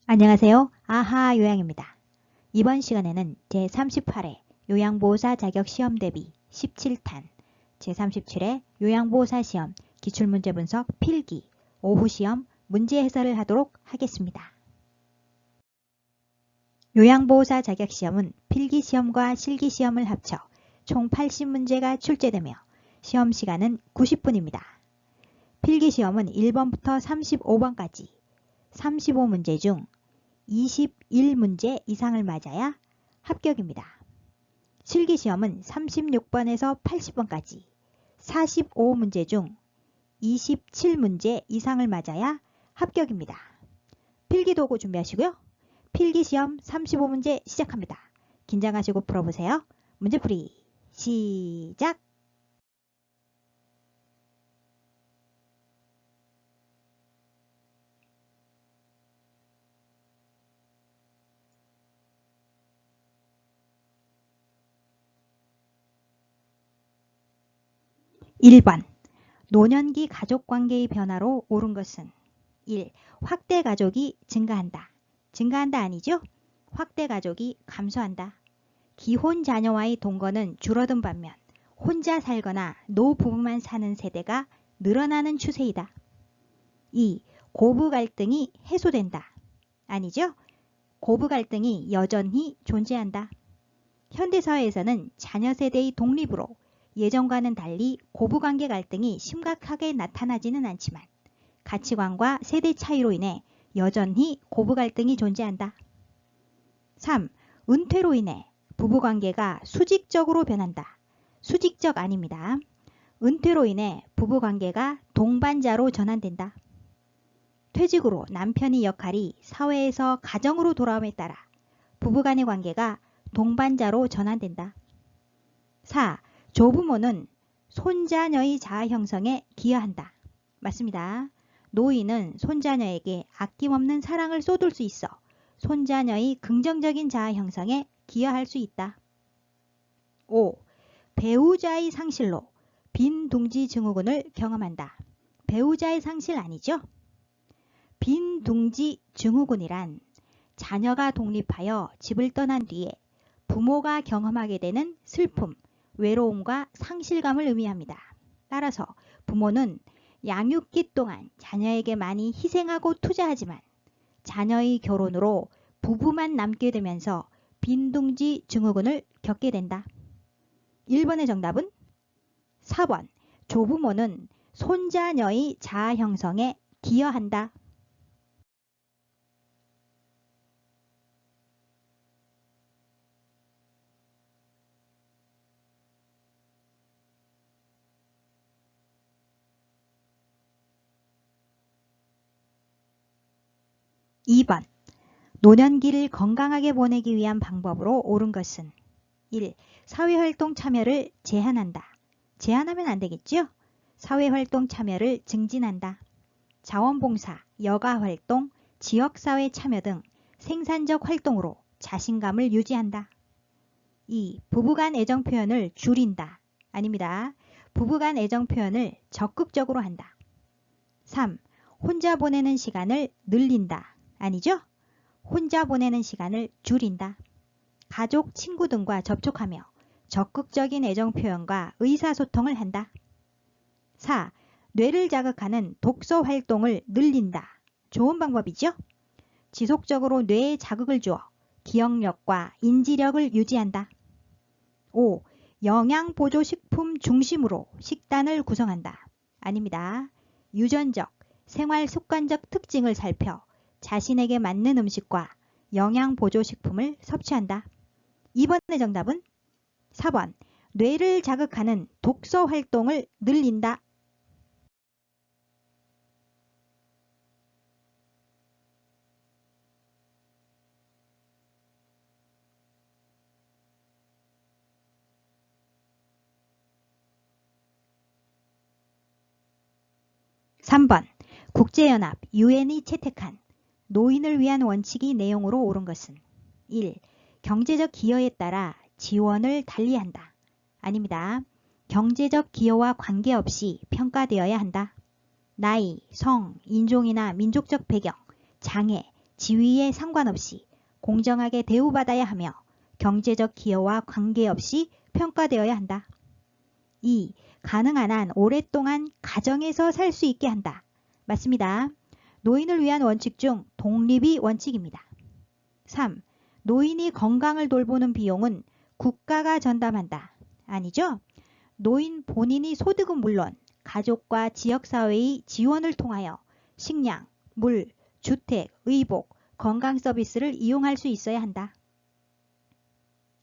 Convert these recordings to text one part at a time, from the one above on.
안녕하세요. 아하 요양입니다. 이번 시간에는 제38회 요양보호사 자격 시험 대비 17탄, 제37회 요양보호사 시험 기출문제 분석 필기, 오후 시험 문제 해설을 하도록 하겠습니다. 요양보호사 자격 시험은 필기 시험과 실기 시험을 합쳐 총 80문제가 출제되며 시험 시간은 90분입니다. 필기 시험은 1번부터 35번까지 35문제 중 21문제 이상을 맞아야 합격입니다. 실기시험은 36번에서 80번까지 45문제 중 27문제 이상을 맞아야 합격입니다. 필기도구 준비하시고요. 필기시험 35문제 시작합니다. 긴장하시고 풀어보세요. 문제풀이 시작! 1번 노년기 가족관계의 변화로 옳은 것은 1. 확대 가족이 증가한다. 증가한다 아니죠? 확대 가족이 감소한다. 기혼 자녀와의 동거는 줄어든 반면 혼자 살거나 노부부만 사는 세대가 늘어나는 추세이다. 2. 고부 갈등이 해소된다. 아니죠? 고부 갈등이 여전히 존재한다. 현대사회에서는 자녀 세대의 독립으로 예전과는 달리 고부관계 갈등이 심각하게 나타나지는 않지만 가치관과 세대 차이로 인해 여전히 고부 갈등이 존재한다. 3. 은퇴로 인해 부부관계가 수직적으로 변한다. 수직적 아닙니다. 은퇴로 인해 부부관계가 동반자로 전환된다. 퇴직으로 남편의 역할이 사회에서 가정으로 돌아옴에 따라 부부간의 관계가 동반자로 전환된다. 4. 조부모는 손자녀의 자아 형성에 기여한다. 맞습니다. 노인은 손자녀에게 아낌없는 사랑을 쏟을 수 있어 손자녀의 긍정적인 자아 형성에 기여할 수 있다. 5. 배우자의 상실로 빈둥지 증후군을 경험한다. 배우자의 상실 아니죠? 빈둥지 증후군이란 자녀가 독립하여 집을 떠난 뒤에 부모가 경험하게 되는 슬픔, 외로움과 상실감을 의미합니다. 따라서 부모는 양육기 동안 자녀에게 많이 희생하고 투자하지만 자녀의 결혼으로 부부만 남게 되면서 빈둥지 증후군을 겪게 된다. 1번의 정답은 4번 조부모는 손자녀의 자아 형성에 기여한다. 2번 노년기를 건강하게 보내기 위한 방법으로 옳은 것은 1. 사회활동 참여를 제한한다. 제한하면 안 되겠죠? 사회활동 참여를 증진한다. 자원봉사, 여가활동, 지역사회 참여 등 생산적 활동으로 자신감을 유지한다. 2. 부부간 애정 표현을 줄인다. 아닙니다. 부부간 애정 표현을 적극적으로 한다. 3. 혼자 보내는 시간을 늘린다. 아니죠? 혼자 보내는 시간을 줄인다. 가족, 친구 등과 접촉하며 적극적인 애정 표현과 의사소통을 한다. 4. 뇌를 자극하는 독서 활동을 늘린다. 좋은 방법이죠? 지속적으로 뇌에 자극을 주어 기억력과 인지력을 유지한다. 5. 영양보조식품 중심으로 식단을 구성한다. 아닙니다. 유전적, 생활습관적 특징을 살펴 자신에게 맞는 음식과 영양보조식품을 섭취한다. 2번의 정답은 4번 뇌를 자극하는 독서 활동을 늘린다. 3번 국제연합 UN이 채택한 노인을 위한 원칙이 내용으로 옳은 것은 1. 경제적 기여에 따라 지원을 달리한다. 아닙니다. 경제적 기여와 관계없이 평가되어야 한다. 나이, 성, 인종이나 민족적 배경, 장애, 지위에 상관없이 공정하게 대우받아야 하며 경제적 기여와 관계없이 평가되어야 한다. 2. 가능한 한 오랫동안 가정에서 살 수 있게 한다. 맞습니다. 노인을 위한 원칙 중 독립이 원칙입니다. 3. 노인이 건강을 돌보는 비용은 국가가 전담한다. 아니죠? 노인 본인이 소득은 물론 가족과 지역사회의 지원을 통하여 식량, 물, 주택, 의복, 건강 서비스를 이용할 수 있어야 한다.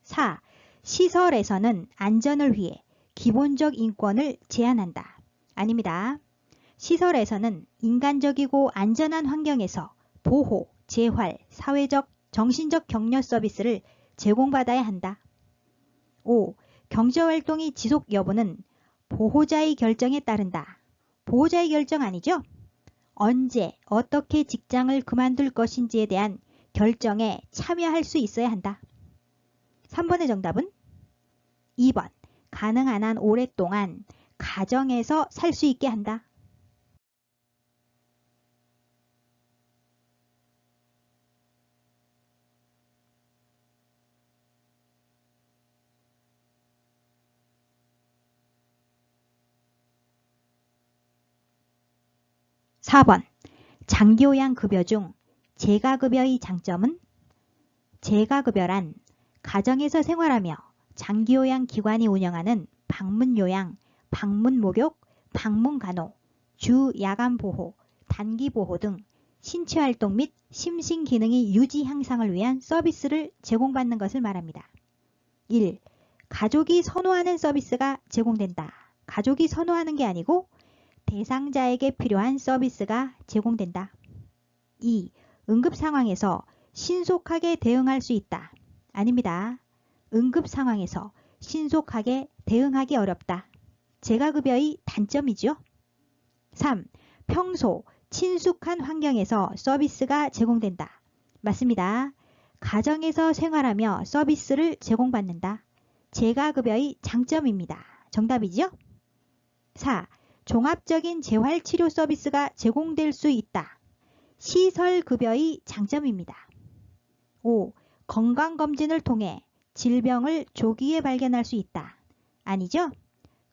4. 시설에서는 안전을 위해 기본적 인권을 제한한다. 아닙니다. 시설에서는 인간적이고 안전한 환경에서 보호, 재활, 사회적, 정신적 격려 서비스를 제공받아야 한다. 5. 경제활동의 지속 여부는 보호자의 결정에 따른다. 보호자의 결정 아니죠? 언제, 어떻게 직장을 그만둘 것인지에 대한 결정에 참여할 수 있어야 한다. 3번의 정답은 2번. 가능한 한 오랫동안 가정에서 살 수 있게 한다. (4번) 장기요양급여 중 재가급여의 장점은? 재가급여란 가정에서 생활하며 장기요양기관이 운영하는 방문요양, 방문목욕, 방문간호, 주야간보호, 단기보호 등 신체활동 및 심신기능의 유지 향상을 위한 서비스를 제공받는 것을 말합니다. 1. 가족이 선호하는 서비스가 제공된다. 가족이 선호하는 게 아니고 대상자에게 필요한 서비스가 제공된다. 2. 응급 상황에서 신속하게 대응할 수 있다. 아닙니다. 응급 상황에서 신속하게 대응하기 어렵다. 재가급여의 단점이죠. 3. 평소 친숙한 환경에서 서비스가 제공된다. 맞습니다. 가정에서 생활하며 서비스를 제공받는다. 재가급여의 장점입니다. 정답이죠? 4. 종합적인 재활치료 서비스가 제공될 수 있다. 시설급여의 장점입니다. 5. 건강검진을 통해 질병을 조기에 발견할 수 있다. 아니죠?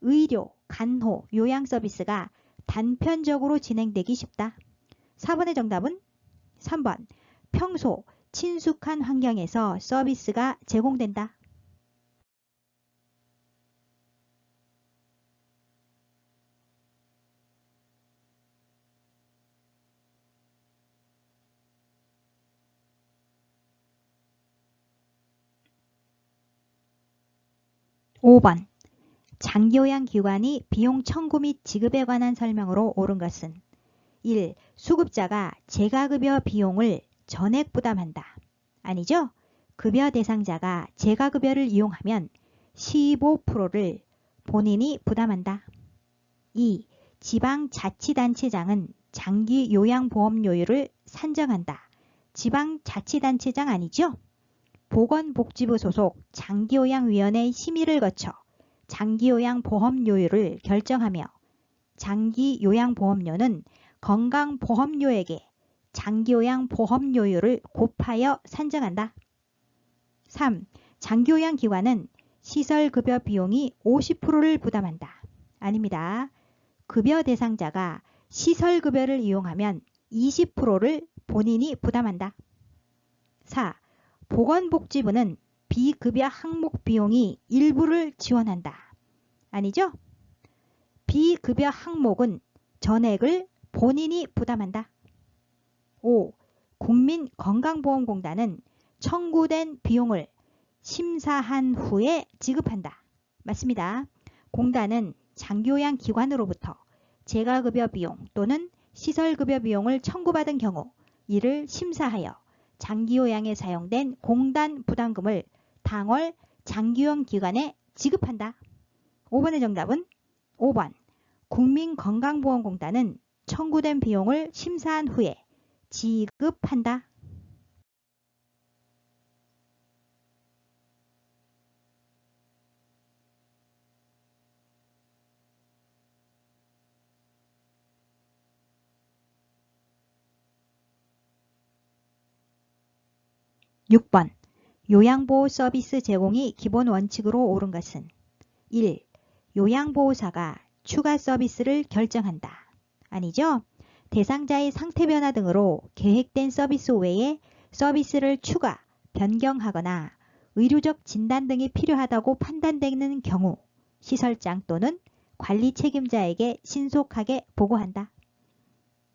의료, 간호, 요양 서비스가 단편적으로 진행되기 쉽다. 4번의 정답은 3번. 평소 친숙한 환경에서 서비스가 제공된다. (5번) 장기요양기관이 비용 청구 및 지급에 관한 설명으로 옳은 것은 1. 수급자가 재가급여 비용을 전액 부담한다. 아니죠? 급여 대상자가 재가급여를 이용하면 15%를 본인이 부담한다. 2. 지방자치단체장은 장기요양보험료율을 산정한다. 지방자치단체장 아니죠? 보건복지부 소속 장기요양위원회 심의를 거쳐 장기요양보험료율을 결정하며 장기요양보험료는 건강보험료에게 장기요양보험료율을 곱하여 산정한다. 3. 장기요양기관은 시설급여 비용이 50%를 부담한다. 아닙니다. 급여 대상자가 시설급여를 이용하면 20%를 본인이 부담한다. 4. 보건복지부는 비급여 항목 비용이 일부를 지원한다. 아니죠? 비급여 항목은 전액을 본인이 부담한다. 5. 국민건강보험공단은 청구된 비용을 심사한 후에 지급한다. 맞습니다. 공단은 장기요양기관으로부터 재가급여 비용 또는 시설급여 비용을 청구받은 경우 이를 심사하여 장기요양에 사용된 공단 부담금을 당월 장기요양기관에 지급한다. 5번의 정답은 5번. 국민건강보험공단은 청구된 비용을 심사한 후에 지급한다. 6번. 요양보호 서비스 제공이 기본 원칙으로 옳은 것은 1. 요양보호사가 추가 서비스를 결정한다. 아니죠? 대상자의 상태 변화 등으로 계획된 서비스 외에 서비스를 추가, 변경하거나 의료적 진단 등이 필요하다고 판단되는 경우 시설장 또는 관리 책임자에게 신속하게 보고한다.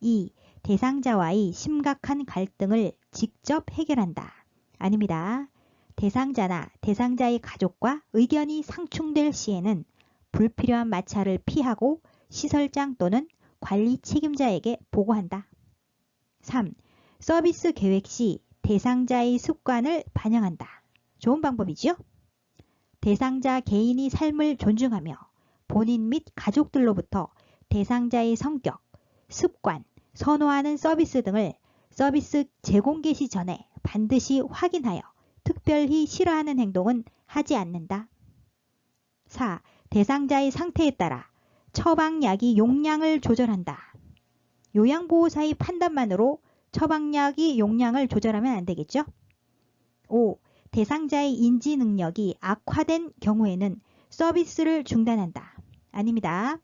2. 대상자와의 심각한 갈등을 직접 해결한다. 아닙니다. 대상자나 대상자의 가족과 의견이 상충될 시에는 불필요한 마찰을 피하고 시설장 또는 관리 책임자에게 보고한다. 3. 서비스 계획 시 대상자의 습관을 반영한다. 좋은 방법이죠? 대상자 개인의 삶을 존중하며 본인 및 가족들로부터 대상자의 성격, 습관, 선호하는 서비스 등을 서비스 제공 개시 전에 반드시 확인하여 특별히 싫어하는 행동은 하지 않는다. 4. 대상자의 상태에 따라 처방약의 용량을 조절한다. 요양보호사의 판단만으로 처방약의 용량을 조절하면 안 되겠죠? 5. 대상자의 인지 능력이 악화된 경우에는 서비스를 중단한다. 아닙니다.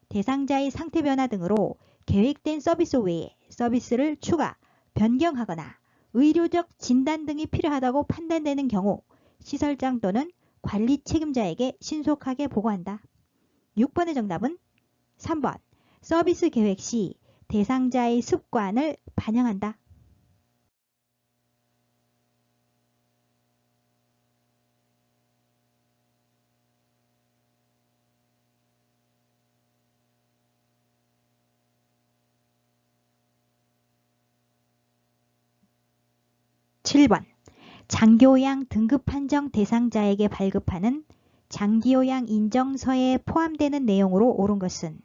대상자의 상태 변화 등으로 계획된 서비스 외에 서비스를 추가, 변경하거나 의료적 진단 등이 필요하다고 판단되는 경우 시설장 또는 관리 책임자에게 신속하게 보고한다. 6번의 정답은 3번. 서비스 계획 시 대상자의 습관을 반영한다. (7번) 장기요양 등급 판정 대상자에게 발급하는 장기요양 인정서에 포함되는 내용으로 옳은 것은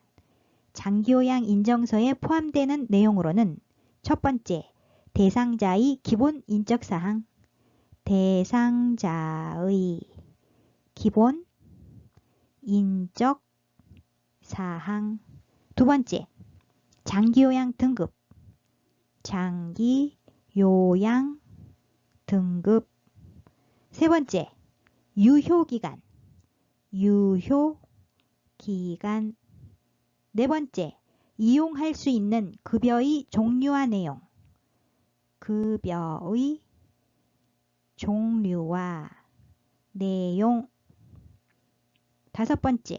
장기요양 인정서에 포함되는 내용으로는 첫 번째, 대상자의 기본 인적사항, 대상자의 기본 인적사항. 두 번째, 장기요양 등급, 장기요양 등급. 세 번째, 유효기간, 유효기간. 네 번째, 이용할 수 있는 급여의 종류와 내용, 급여의 종류와 내용. 다섯 번째,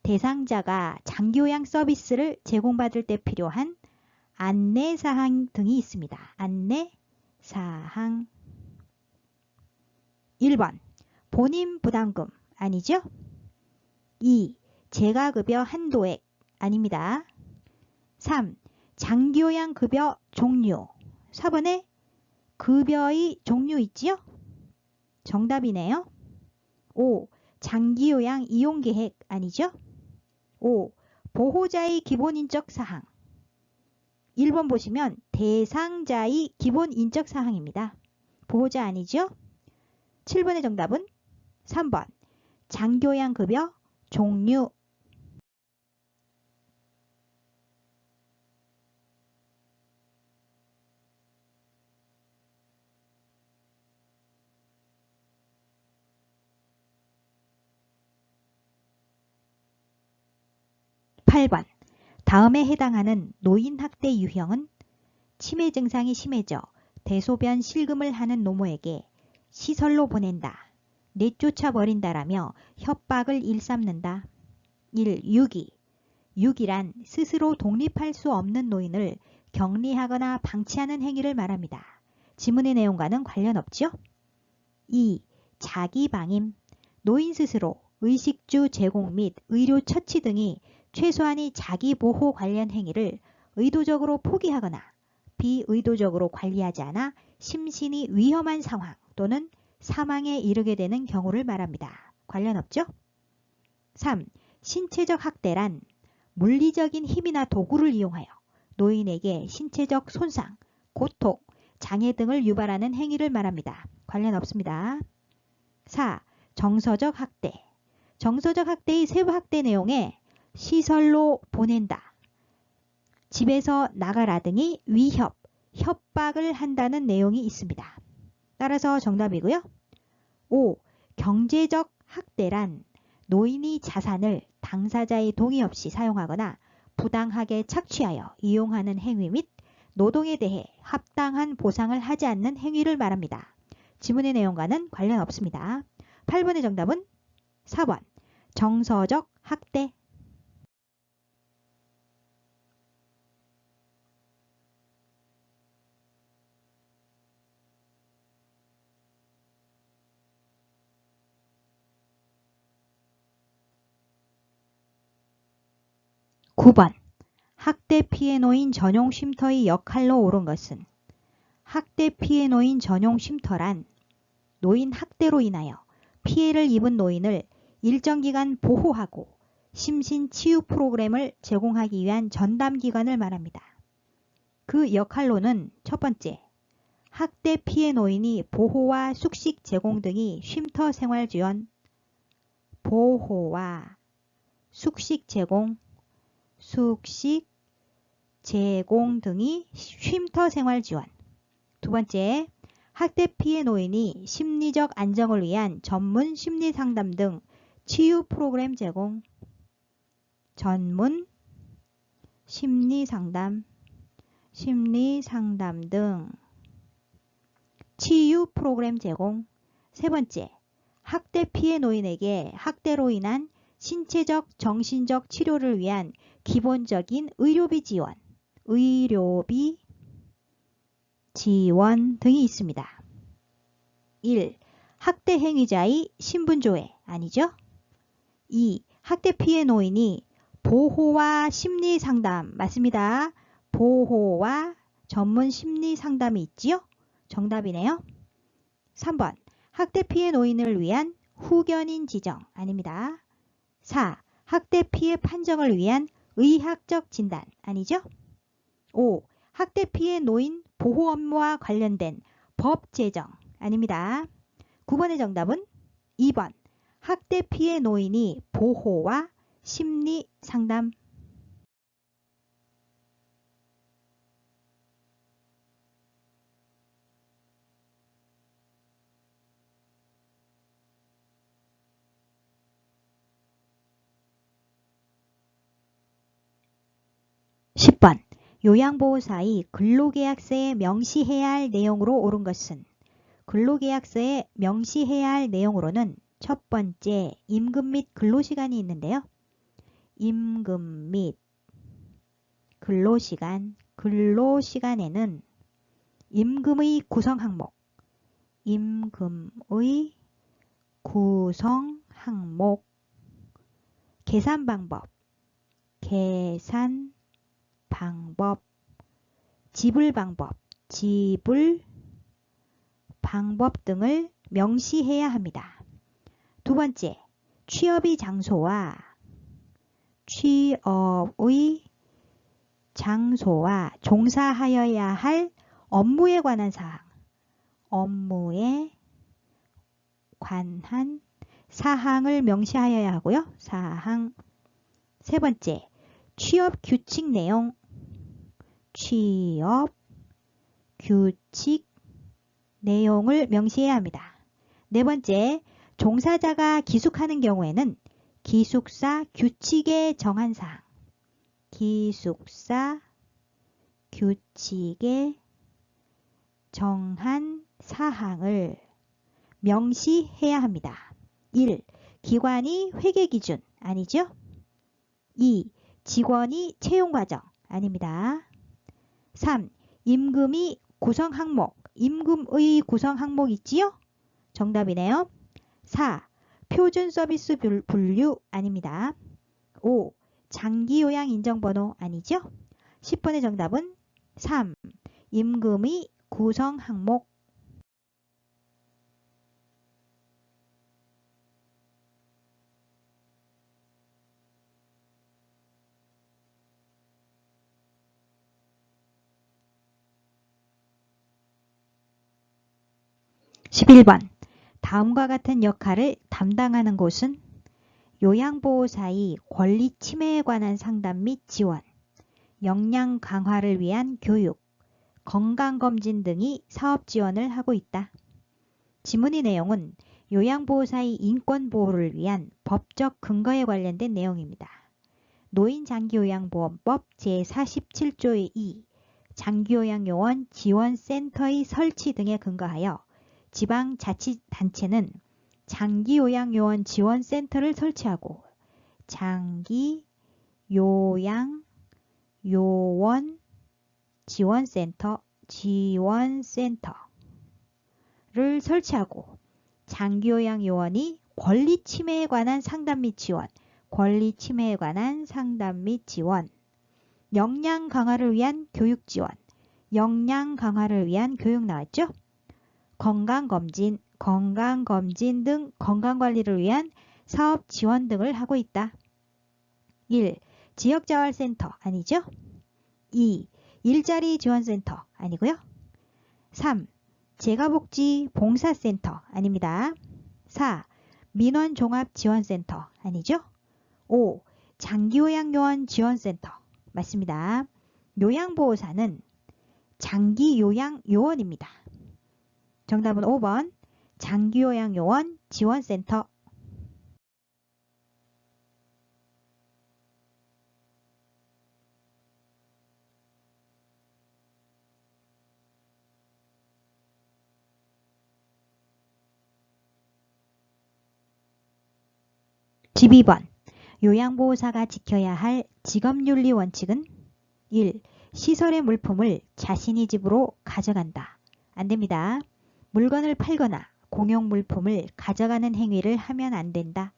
대상자가 장기요양 서비스를 제공받을 때 필요한 안내사항 등이 있습니다. 안내사항. 1번, 본인 부담금 아니죠? 2. 재가급여 한도액 아닙니다. 3. 장기요양 급여 종류. 4번에 급여의 종류 있지요? 정답이네요. 5. 장기요양 이용계획 아니죠? 5. 보호자의 기본인적 사항. 1번 보시면 대상자의 기본인적 사항입니다. 보호자 아니죠? 7번의 정답은 3번. 장기요양 급여 종류. (8번) 다음에 해당하는 노인학대 유형은 치매 증상이 심해져 대소변 실금을 하는 노모에게 시설로 보낸다, 내쫓아버린다라며 협박을 일삼는다. 1. 유기. 유기란 스스로 독립할 수 없는 노인을 격리하거나 방치하는 행위를 말합니다. 지문의 내용과는 관련 없죠? 2. 자기방임. 노인 스스로 의식주 제공 및 의료 처치 등이 최소한의 자기보호 관련 행위를 의도적으로 포기하거나 비의도적으로 관리하지 않아 심신이 위험한 상황 또는 사망에 이르게 되는 경우를 말합니다. 관련 없죠? 3. 신체적 학대란 물리적인 힘이나 도구를 이용하여 노인에게 신체적 손상, 고통, 장애 등을 유발하는 행위를 말합니다. 관련 없습니다. 4. 정서적 학대. 정서적 학대의 세부 학대 내용에 시설로 보낸다, 집에서 나가라 등의 위협, 협박을 한다는 내용이 있습니다. 따라서 정답이고요. 5. 경제적 학대란 노인이 자산을 당사자의 동의 없이 사용하거나 부당하게 착취하여 이용하는 행위 및 노동에 대해 합당한 보상을 하지 않는 행위를 말합니다. 지문의 내용과는 관련 없습니다. 8번의 정답은 4번 정서적 학대. 9번 학대 피해 노인 전용 쉼터의 역할로 옳은 것은 학대 피해 노인 전용 쉼터란 노인 학대로 인하여 피해를 입은 노인을 일정 기간 보호하고 심신 치유 프로그램을 제공하기 위한 전담기관을 말합니다. 그 역할로는 첫 번째, 학대 피해 노인이 보호와 숙식 제공 등이 쉼터 생활 지원, 보호와 숙식 제공 등이 쉼터 생활 지원. 두 번째, 학대 피해 노인이 심리적 안정을 위한 전문 심리 상담 등 치유 프로그램 제공. 전문 심리 상담 등 치유 프로그램 제공. 세 번째, 학대 피해 노인에게 학대로 인한 신체적, 정신적 치료를 위한 기본적인 의료비 지원 등이 있습니다. 1. 학대 행위자의 신분조회 아니죠? 2. 학대 피해 노인이 보호와 심리 상담 맞습니다. 보호와 전문 심리 상담이 있지요? 정답이네요. 3번 학대 피해 노인을 위한 후견인 지정 아닙니다. 4. 학대 피해 판정을 위한 의학적 진단 아니죠? 5. 학대 피해 노인 보호 업무와 관련된 법 제정 아닙니다. 9번의 정답은 2번 학대 피해 노인이 보호와 심리 상담. (10번) 요양보호사의 근로계약서에 명시해야 할 내용으로 옳은 것은 근로계약서에 명시해야 할 내용으로는 첫 번째 임금 및 근로시간이 있는데요. 임금 및 근로시간에는 임금의 구성 항목, 계산 방법, 지불 방법 등을 명시해야 합니다. 두 번째, 취업의 종사하여야 할 업무에 관한 사항을 명시하여야 하고요. 세 번째, 취업 규칙 내용을 명시해야 합니다. 네 번째, 종사자가 기숙하는 경우에는 기숙사 규칙에 정한 사항을 명시해야 합니다. 1. 기관이 회계 기준 아니죠? 2. 직원이 채용 과정 아닙니다. 3. 임금의 구성 항목 있지요? 정답이네요. 4. 표준 서비스 분류 아닙니다. 5. 장기 요양 인정번호 아니죠? 10번의 정답은 3. 임금의 구성 항목. (11번) 다음과 같은 역할을 담당하는 곳은 요양보호사의 권리 침해에 관한 상담 및 지원, 역량 강화를 위한 교육, 건강검진 등이 사업 지원을 하고 있다. 지문의 내용은 요양보호사의 인권보호를 위한 법적 근거에 관련된 내용입니다. 노인장기요양보험법 제47조의 2 장기요양요원 지원센터의 설치 등에 근거하여 지방자치단체는 장기요양요원 지원센터를 설치하고 장기요양요원 지원센터를 설치하고 장기요양요원이 권리침해에 관한 상담 및 지원, 역량 강화를 위한 교육 지원, 역량 강화를 위한 교육 나왔죠? 건강검진 등 건강관리를 위한 사업 지원 등을 하고 있다. 1. 지역자활센터 아니죠? 2. 일자리 지원센터 아니고요. 3. 재가복지 봉사센터 아닙니다. 4. 민원종합지원센터 아니죠? 5. 장기요양요원 지원센터 맞습니다. 요양보호사는 장기요양요원입니다. 정답은 5번 장기요양요원 지원센터. (12번) 요양보호사가 지켜야 할 직업윤리 원칙은 1. 시설의 물품을 자신이 집으로 가져간다. 안됩니다. 물건을 팔거나 공용물품을 가져가는 행위를 하면 안된다.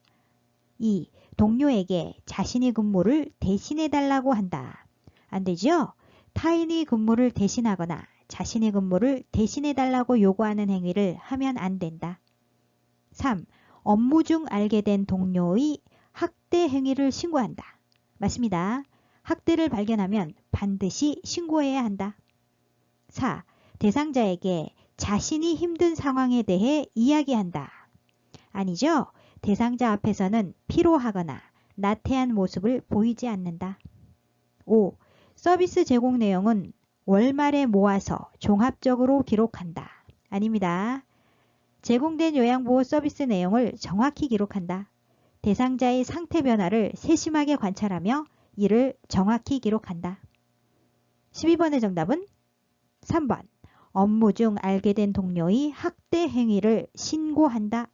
2. 동료에게 자신의 근무를 대신해달라고 한다. 안되죠? 타인의 근무를 대신하거나 자신의 근무를 대신해달라고 요구하는 행위를 하면 안된다. 3. 업무 중 알게 된 동료의 학대 행위를 신고한다. 맞습니다. 학대를 발견하면 반드시 신고해야 한다. 4. 대상자에게 자신이 힘든 상황에 대해 이야기한다. 아니죠? 대상자 앞에서는 피로하거나 나태한 모습을 보이지 않는다. 5. 서비스 제공 내용은 월말에 모아서 종합적으로 기록한다. 아닙니다. 제공된 요양보호 서비스 내용을 정확히 기록한다. 대상자의 상태 변화를 세심하게 관찰하며 이를 정확히 기록한다. 12번의 정답은 3번. 업무 중 알게 된 동료의 학대 행위를 신고한다.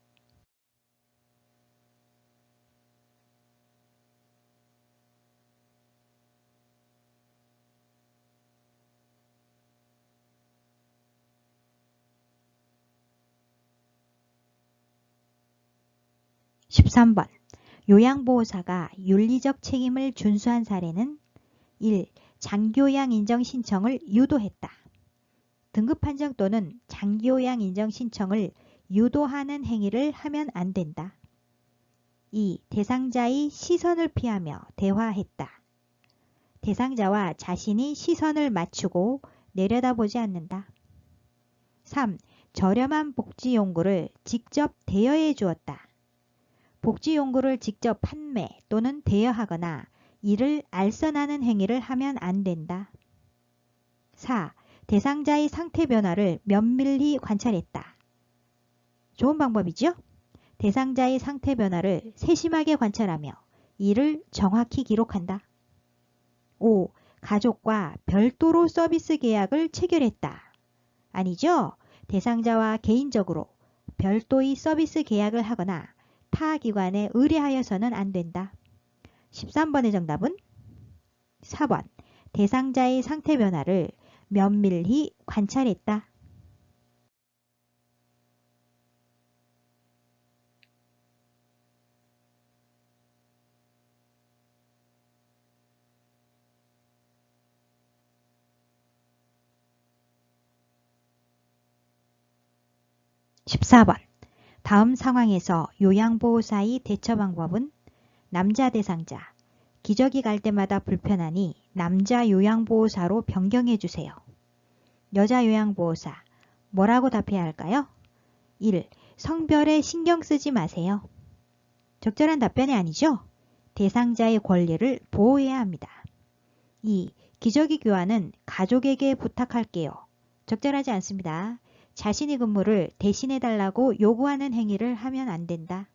(13번) 요양보호사가 윤리적 책임을 준수한 사례는 1. 장기요양 인정 신청을 유도했다. 등급 판정 또는 장기요양 인정 신청을 유도하는 행위를 하면 안 된다. 2. 대상자의 시선을 피하며 대화했다. 대상자와 자신이 시선을 맞추고 내려다보지 않는다. 3. 저렴한 복지용구를 직접 대여해 주었다. 복지용구를 직접 판매 또는 대여하거나 이를 알선하는 행위를 하면 안 된다. 4. 대상자의 상태 변화를 면밀히 관찰했다. 좋은 방법이죠? 대상자의 상태 변화를 세심하게 관찰하며 이를 정확히 기록한다. 5. 가족과 별도로 서비스 계약을 체결했다. 아니죠? 대상자와 개인적으로 별도의 서비스 계약을 하거나 타 기관에 의뢰하여서는 안 된다. 13번의 정답은 4번. 대상자의 상태 변화를 면밀히 관찰했다. (14번) 다음 상황에서 요양보호사의 대처 방법은 남자 대상자, 기저귀 갈 때마다 불편하니 남자 요양보호사로 변경해 주세요. 여자 요양보호사, 뭐라고 답해야 할까요? 1. 성별에 신경 쓰지 마세요. 적절한 답변이 아니죠? 대상자의 권리를 보호해야 합니다. 2. 기저귀 교환은 가족에게 부탁할게요. 적절하지 않습니다. 자신의 근무를 대신해달라고 요구하는 행위를 하면 안 된다.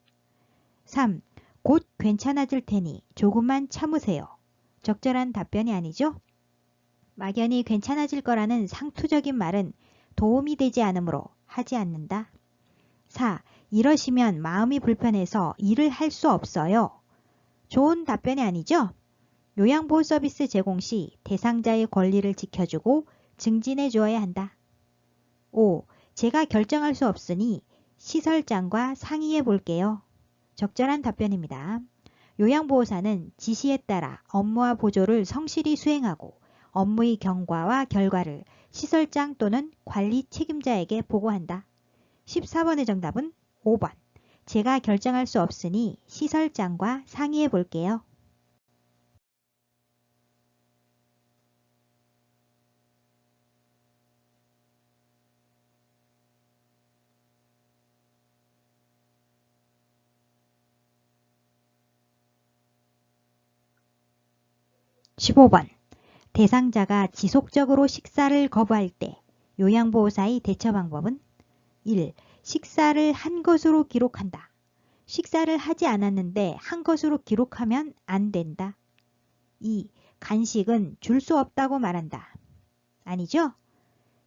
3. 곧 괜찮아질 테니 조금만 참으세요. 적절한 답변이 아니죠? 막연히 괜찮아질 거라는 상투적인 말은 도움이 되지 않으므로 하지 않는다. 4. 이러시면 마음이 불편해서 일을 할 수 없어요. 좋은 답변이 아니죠? 요양보호 서비스 제공 시 대상자의 권리를 지켜주고 증진해 주어야 한다. 5. 제가 결정할 수 없으니 시설장과 상의해 볼게요. 적절한 답변입니다. 요양보호사는 지시에 따라 업무와 보조를 성실히 수행하고 업무의 경과와 결과를 시설장 또는 관리 책임자에게 보고한다. 14번의 정답은 5번. 제가 결정할 수 없으니 시설장과 상의해 볼게요. (15번) 대상자가 지속적으로 식사를 거부할 때 요양보호사의 대처 방법은 1. 식사를 한 것으로 기록한다. 식사를 하지 않았는데 한 것으로 기록하면 안 된다. 2. 간식은 줄 수 없다고 말한다. 아니죠?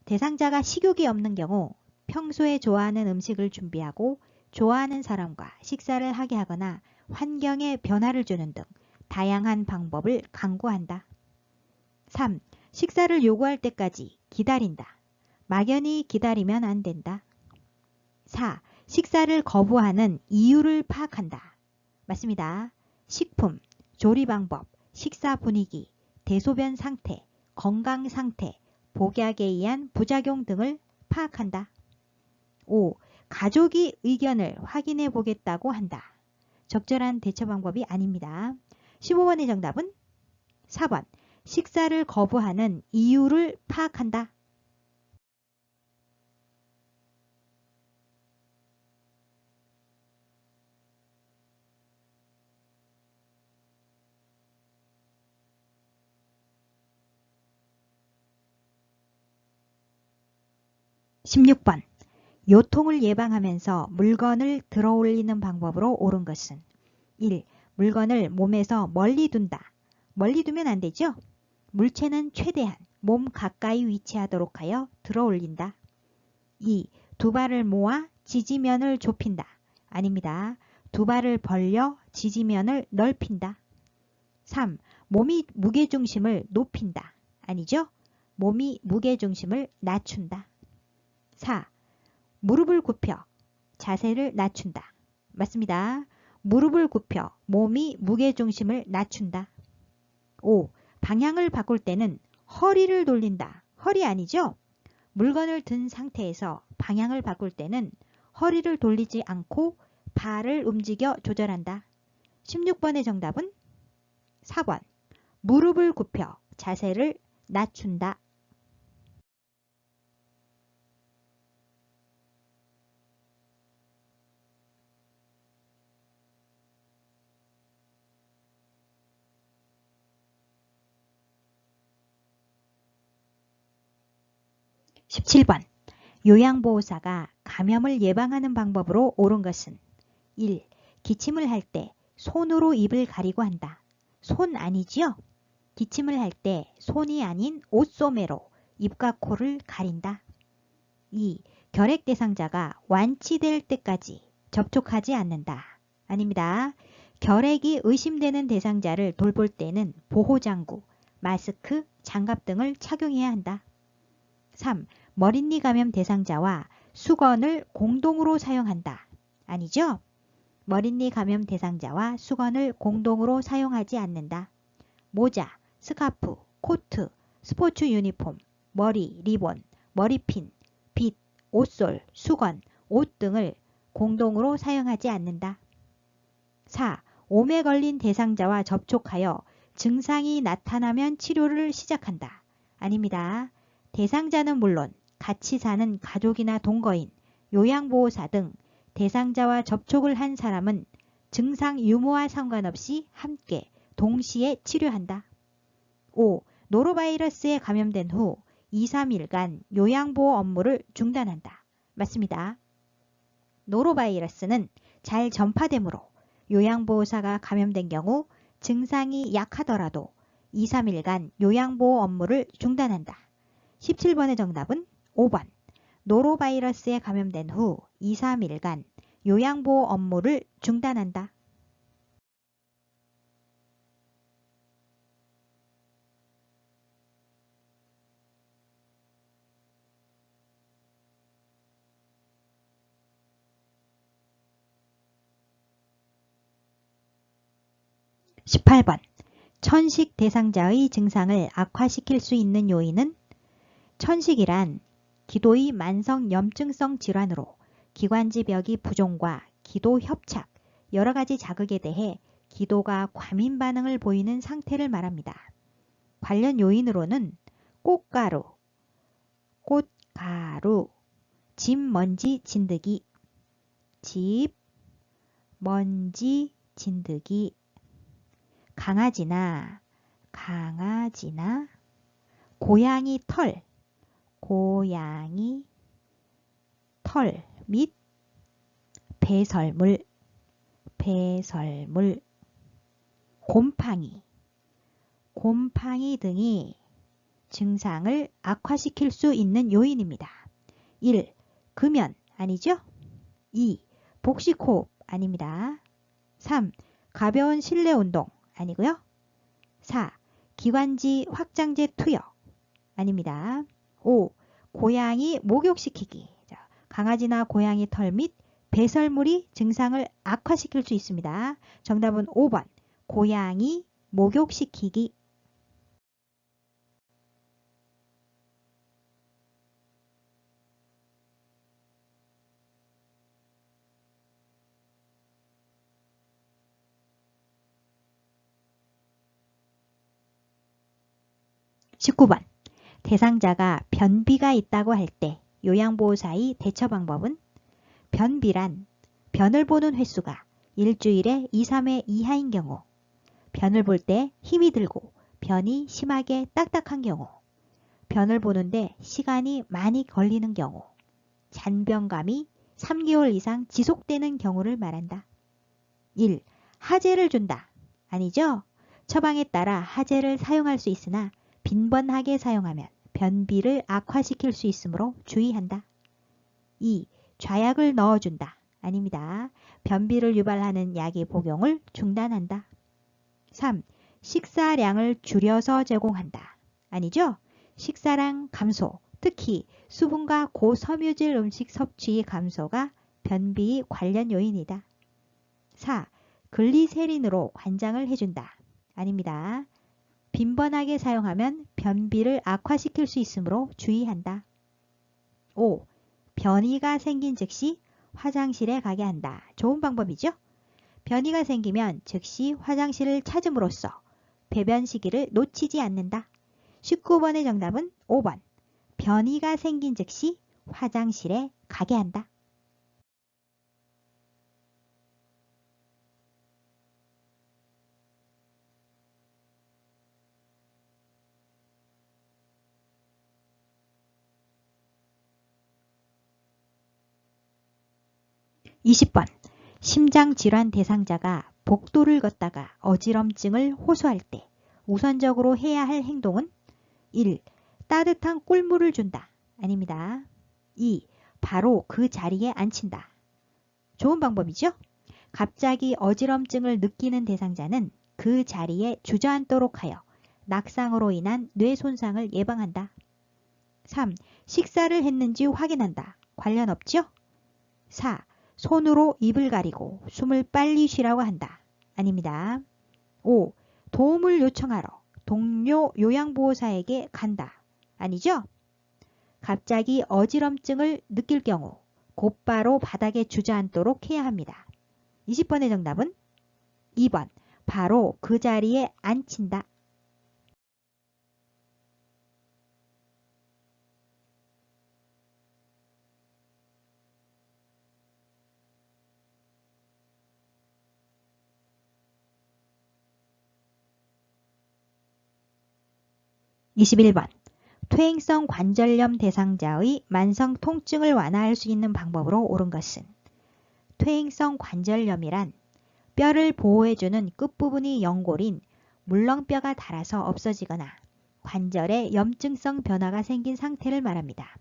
대상자가 식욕이 없는 경우 평소에 좋아하는 음식을 준비하고 좋아하는 사람과 식사를 하게 하거나 환경에 변화를 주는 등 다양한 방법을 강구한다. 3. 식사를 요구할 때까지 기다린다. 막연히 기다리면 안 된다. 4. 식사를 거부하는 이유를 파악한다. 맞습니다. 식품, 조리 방법, 식사 분위기, 대소변 상태, 건강 상태, 복약에 의한 부작용 등을 파악한다. 5. 가족이 의견을 확인해 보겠다고 한다. 적절한 대처 방법이 아닙니다. 15번의 정답은 4번. 식사를 거부하는 이유를 파악한다. (16번) 요통을 예방하면서 물건을 들어올리는 방법으로 옳은 것은 1. 물건을 몸에서 멀리 둔다. 멀리 두면 안 되죠? 물체는 최대한 몸 가까이 위치하도록 하여 들어올린다. 2. 두 발을 모아 지지면을 좁힌다. 아닙니다. 두 발을 벌려 지지면을 넓힌다. 3. 몸이 무게중심을 높인다. 아니죠? 몸이 무게중심을 낮춘다. 4. 무릎을 굽혀 자세를 낮춘다. 맞습니다. 무릎을 굽혀 몸이 무게중심을 낮춘다. 5. 방향을 바꿀 때는 허리를 돌린다. 허리 아니죠? 물건을 든 상태에서 방향을 바꿀 때는 허리를 돌리지 않고 발을 움직여 조절한다. 16번의 정답은 4번. 무릎을 굽혀 자세를 낮춘다. (17번) 요양보호사가 감염을 예방하는 방법으로 옳은 것은 1. 기침을 할 때 손으로 입을 가리고 한다. 손 아니지요? 기침을 할 때 손이 아닌 옷소매로 입과 코를 가린다. 2. 결핵 대상자가 완치될 때까지 접촉하지 않는다. 아닙니다. 결핵이 의심되는 대상자를 돌볼 때는 보호장구, 마스크, 장갑 등을 착용해야 한다. 3. 머릿니 감염 대상자와 수건을 공동으로 사용한다. 아니죠? 머릿니 감염 대상자와 수건을 공동으로 사용하지 않는다. 모자, 스카프, 코트, 스포츠 유니폼, 머리, 리본, 머리핀, 빗, 옷솔, 수건, 옷 등을 공동으로 사용하지 않는다. 4. 몸에 걸린 대상자와 접촉하여 증상이 나타나면 치료를 시작한다. 아닙니다. 대상자는 물론 같이 사는 가족이나 동거인, 요양보호사 등 대상자와 접촉을 한 사람은 증상 유무와 상관없이 함께 동시에 치료한다. 5. 노로바이러스에 감염된 후 2-3일간 요양보호 업무를 중단한다. 맞습니다. 노로바이러스는 잘 전파되므로 요양보호사가 감염된 경우 증상이 약하더라도 2, 3일간 요양보호 업무를 중단한다. 17번의 정답은 5번. 노로바이러스에 감염된 후 2, 3일간 요양보호 업무를 중단한다. 18번. 천식 대상자의 증상을 악화시킬 수 있는 요인은? 천식이란 기도의 만성 염증성 질환으로 기관지벽이 부종과 기도 협착, 여러 가지 자극에 대해 기도가 과민 반응을 보이는 상태를 말합니다. 관련 요인으로는 꽃가루, 집 먼지 진드기, 집 먼지 진드기, 강아지나 고양이 털 및 배설물, 곰팡이 등이 증상을 악화시킬 수 있는 요인입니다. 1. 금연 아니죠? 2. 복식호흡 아닙니다. 3. 가벼운 실내 운동 아니고요. 4. 기관지 확장제 투여 아닙니다. 5. 고양이 목욕시키기. 강아지나 고양이 털 및 배설물이 증상을 악화시킬 수 있습니다. 정답은 5번. 고양이 목욕시키기. 19번. 대상자가 변비가 있다고 할 때 요양보호사의 대처 방법은? 변비란 변을 보는 횟수가 일주일에 2, 3회 이하인 경우, 변을 볼 때 힘이 들고 변이 심하게 딱딱한 경우, 변을 보는데 시간이 많이 걸리는 경우, 잔변감이 3개월 이상 지속되는 경우를 말한다. 1. 하제를 준다. 아니죠? 처방에 따라 하제를 사용할 수 있으나 빈번하게 사용하면 변비를 악화시킬 수 있으므로 주의한다. 2. 좌약을 넣어준다. 아닙니다. 변비를 유발하는 약의 복용을 중단한다. 3. 식사량을 줄여서 제공한다. 아니죠? 식사량 감소, 특히 수분과 고섬유질 음식 섭취 감소가 변비 관련 요인이다. 4. 글리세린으로 관장을 해준다. 아닙니다. 빈번하게 사용하면 변비를 악화시킬 수 있으므로 주의한다. 5. 변이가 생긴 즉시 화장실에 가게 한다. 좋은 방법이죠? 변이가 생기면 즉시 화장실을 찾음으로써 배변 시기를 놓치지 않는다. 19번의 정답은 5번. 변이가 생긴 즉시 화장실에 가게 한다. 20번. 심장질환 대상자가 복도를 걷다가 어지럼증을 호소할 때 우선적으로 해야 할 행동은? 1. 따뜻한 꿀물을 준다. 아닙니다. 2. 바로 그 자리에 앉힌다. 좋은 방법이죠? 갑자기 어지럼증을 느끼는 대상자는 그 자리에 주저앉도록 하여 낙상으로 인한 뇌 손상을 예방한다. 3. 식사를 했는지 확인한다. 관련 없죠? 4. 손으로 입을 가리고 숨을 빨리 쉬라고 한다. 아닙니다. 5. 도움을 요청하러 동료 요양보호사에게 간다. 아니죠? 갑자기 어지럼증을 느낄 경우 곧바로 바닥에 주저앉도록 해야 합니다. 20번의 정답은 2번. 바로 그 자리에 앉힌다. 21번. 퇴행성 관절염 대상자의 만성 통증을 완화할 수 있는 방법으로 옳은 것은 퇴행성 관절염이란 뼈를 보호해주는 끝부분이 연골인 물렁뼈가 닳아서 없어지거나 관절에 염증성 변화가 생긴 상태를 말합니다.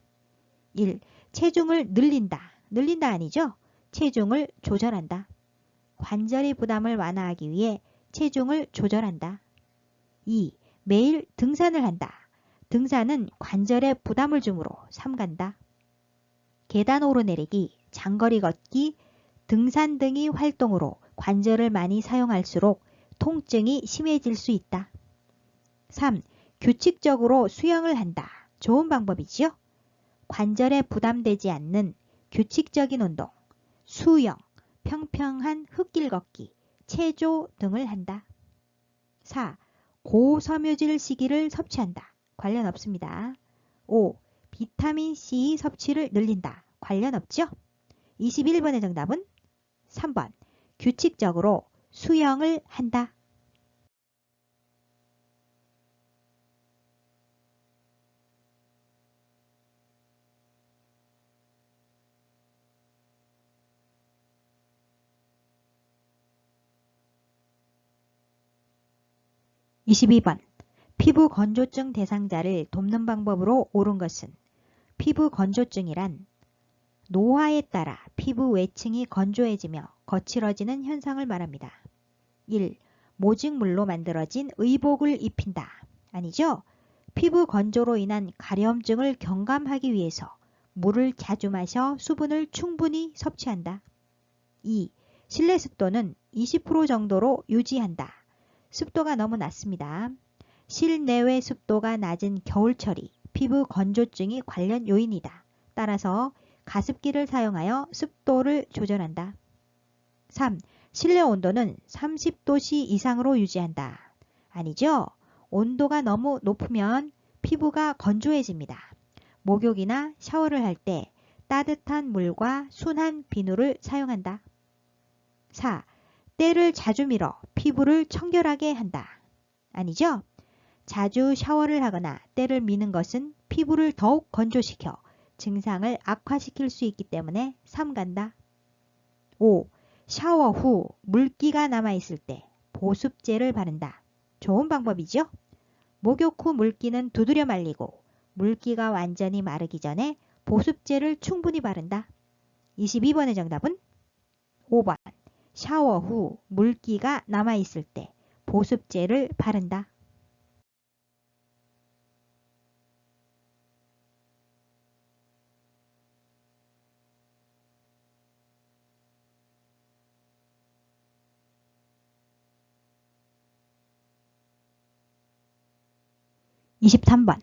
1. 체중을 늘린다. 늘린다 아니죠? 체중을 조절한다. 관절의 부담을 완화하기 위해 체중을 조절한다. 2. 매일 등산을 한다. 등산은 관절에 부담을 주므로 삼간다. 계단 오르내리기, 장거리 걷기, 등산 등의 활동으로 관절을 많이 사용할수록 통증이 심해질 수 있다. 3. 규칙적으로 수영을 한다. 좋은 방법이지요? 관절에 부담되지 않는 규칙적인 운동, 수영, 평평한 흙길 걷기, 체조 등을 한다. 4. 고섬유질 식이를 섭취한다. 관련 없습니다. 5. 비타민C 섭취를 늘린다. 관련 없죠? 21번의 정답은 3번. 규칙적으로 수영을 한다. 22번. 피부 건조증 대상자를 돕는 방법으로 옳은 것은 피부 건조증이란 노화에 따라 피부 외층이 건조해지며 거칠어지는 현상을 말합니다. 1. 모직물로 만들어진 의복을 입힌다. 아니죠? 피부 건조로 인한 가려움증을 경감하기 위해서 물을 자주 마셔 수분을 충분히 섭취한다. 2. 실내 습도는 20% 정도로 유지한다. 습도가 너무 낮습니다. 실내외 습도가 낮은 겨울철이 피부 건조증이 관련 요인이다. 따라서 가습기를 사용하여 습도를 조절한다. 3. 실내 온도는 30도씨 이상으로 유지한다. 아니죠? 온도가 너무 높으면 피부가 건조해집니다. 목욕이나 샤워를 할 때 따뜻한 물과 순한 비누를 사용한다. 4. 때를 자주 밀어 피부를 청결하게 한다. 아니죠? 자주 샤워를 하거나 때를 미는 것은 피부를 더욱 건조시켜 증상을 악화시킬 수 있기 때문에 삼간다. 5. 샤워 후 물기가 남아있을 때 보습제를 바른다. 좋은 방법이죠? 목욕 후 물기는 두드려 말리고 물기가 완전히 마르기 전에 보습제를 충분히 바른다. 22번의 정답은 5번. 샤워 후 물기가 남아있을 때 보습제를 바른다. 23번.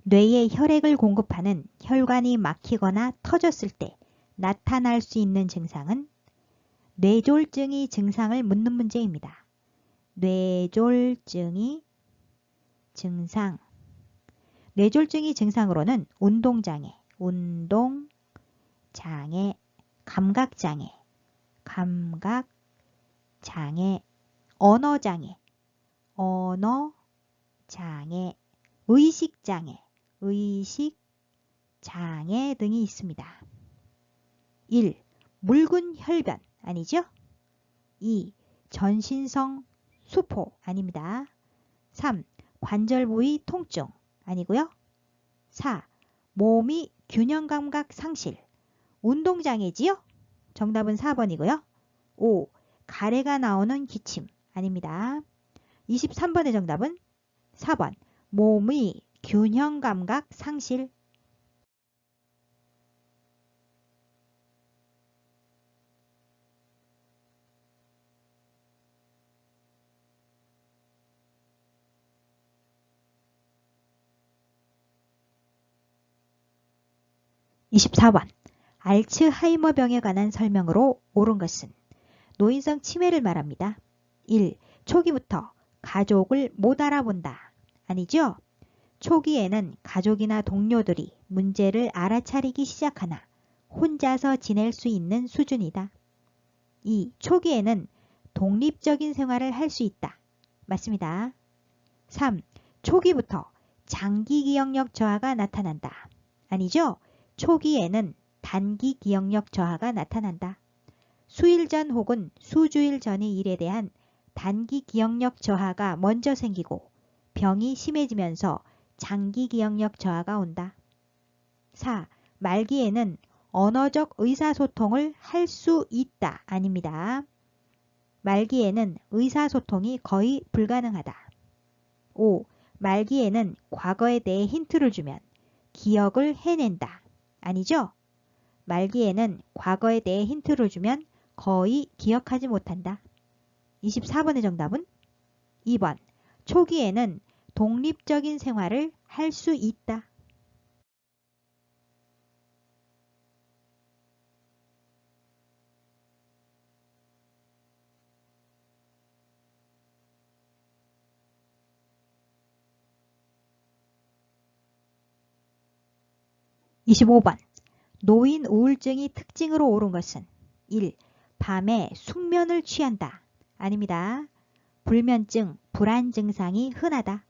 뇌에 혈액을 공급하는 혈관이 막히거나 터졌을 때 나타날 수 있는 증상은 뇌졸중의 증상을 묻는 문제입니다. 뇌졸중의 증상. 뇌졸중의 증상으로는 운동장애, 감각장애, 언어장애, 의식장애 등이 있습니다. 1. 묽은 혈변 아니죠? 2. 전신성 수포 아닙니다. 3. 관절 부위 통증 아니고요. 4. 몸이 균형감각 상실 운동장애지요? 정답은 4번이고요. 5. 가래가 나오는 기침 아닙니다. 23번의 정답은 4번. 몸의 균형감각 상실. 24번. 알츠하이머병에 관한 설명으로 옳은 것은 노인성 치매를 말합니다. 1. 초기부터 가족을 못 알아본다. 아니죠? 초기에는 가족이나 동료들이 문제를 알아차리기 시작하나 혼자서 지낼 수 있는 수준이다. 2. 초기에는 독립적인 생활을 할 수 있다. 맞습니다. 3. 초기부터 장기 기억력 저하가 나타난다. 아니죠? 초기에는 단기 기억력 저하가 나타난다. 수일 전 혹은 수주일 전의 일에 대한 단기 기억력 저하가 먼저 생기고 병이 심해지면서 장기 기억력 저하가 온다. 4. 말기에는 언어적 의사소통을 할 수 있다. 아닙니다. 말기에는 의사소통이 거의 불가능하다. 5. 말기에는 과거에 대해 힌트를 주면 기억을 해낸다. 아니죠? 말기에는 과거에 대해 힌트를 주면 거의 기억하지 못한다. 24번의 정답은 2번. 초기에는 독립적인 생활을 할 수 있다. (25번) 노인 우울증이 특징으로 오른 것은 1. 밤에 숙면을 취한다. 아닙니다. 불면증, 불안 증상이 흔하다.